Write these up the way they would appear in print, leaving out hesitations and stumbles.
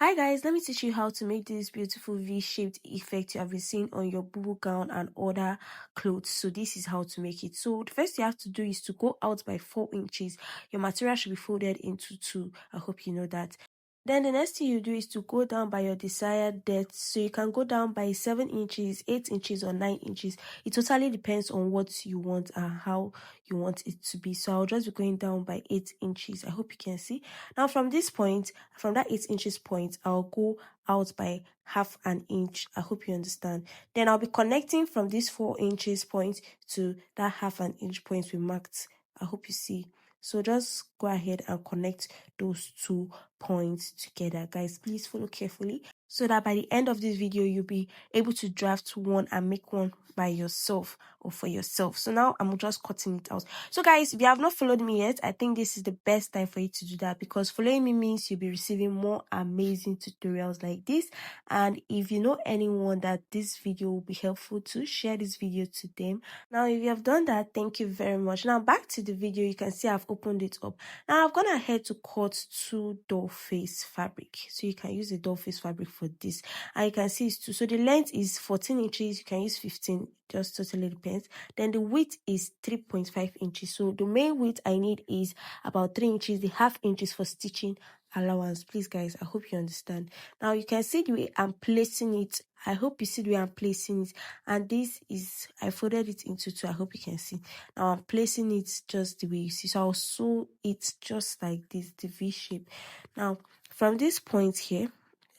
Hi guys, let me teach you how to make this beautiful V-shaped effect you have been seeing on your Bubu gown and other clothes. So this is how to make it. So the first you have to do is to go out by 4 inches. Your material should be folded into 2. I hope you know that. Then the next thing you do is to go down by your desired depth. So you can go down by 7 inches, 8 inches or 9 inches. It totally depends on what you want and how you want it to be. So I'll just be going down by 8 inches. I hope you can see. Now from this point, from that 8 inches point, I'll go out by half an inch. I hope you understand. Then I'll be connecting from this 4 inches point to that half an inch point we marked. I hope you see. So just go ahead and connect those 2 points together. Guys, please follow carefully so that by the end of this video, you'll be able to draft one and make one by yourself or for yourself. So now I'm just cutting it out. So guys, if you have not followed me yet, I think this is the best time for you to do that, because following me means you'll be receiving more amazing tutorials like this. And if you know anyone that this video will be helpful to, share this video to them. Now if you have done that, thank you very much. Now back to the video. You can see I've opened it up. Now I've gone ahead to cut 2 doll face fabric, so you can use the doll face fabric for this. And you can see it's 2, so the length is 14 inches. You can use 15, just totally depends. Then the width is 3.5 inches. So the main width I need is about 3 inches. The half inch is for stitching allowance. Please guys, I hope you understand. Now you can see the way I'm placing it. I hope you see the way I'm placing it. And this is, I folded it into 2. I hope you can see. Now I'm placing it just the way you see. So I'll sew it just like this, the V shape. Now from this point here,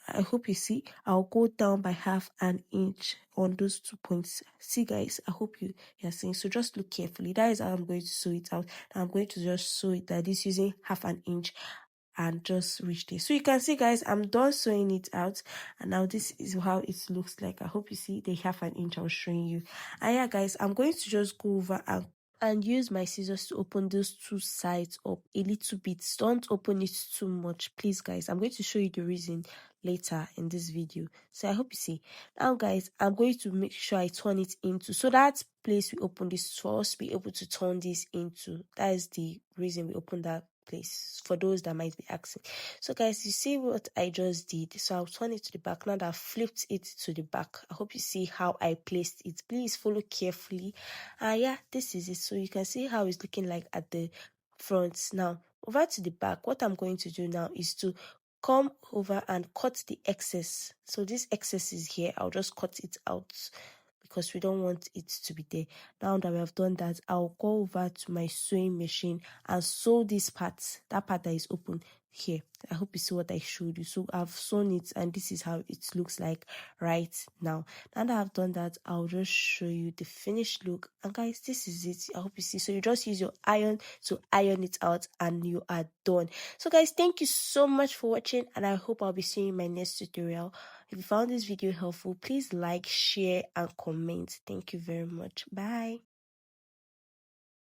I hope you see, I'll go down by half an inch on those 2 points. See guys, I hope you're seeing. So just look carefully. That is how I'm going to sew it out. Now I'm going to just sew it like this using half an inch and just reach there. So you can see guys, I'm done sewing it out, and now this is how it looks like. I hope you see the half an inch I was showing you. And yeah guys, I'm going to just go over and use my scissors to open those 2 sides up a little bit. Don't open it too much, please guys. I'm going to show you the reason later in this video. So I hope you see. Now guys, I'm going to make sure I turn it into, so that place we open this for us to be able to turn this into. That is the reason we open that place, for those that might be asking. So guys, you see what I just did. So I'll turn it to the back. Now that I've flipped it to the back, I hope you see how I placed it. Please follow carefully. Yeah, this is it. So you can see how it's looking like at the front. Now over to the back, what I'm going to do now is to come over and cut the excess. So this excess is here. I'll just cut it out because we don't want it to be there. Now that we have done that, I'll go over to my sewing machine and sew this part, that part that is open here. I hope you see what I showed you. So I've sewn it, and this is how it looks like right now. Now that I've done that, I'll just show you the finished look. And guys, this is it. I hope you see. So you just use your iron to iron it out, and you are done. So guys, thank you so much for watching, and I hope I'll be seeing you in my next tutorial. If you found this video helpful, please like, share, and comment. Thank you very much. Bye.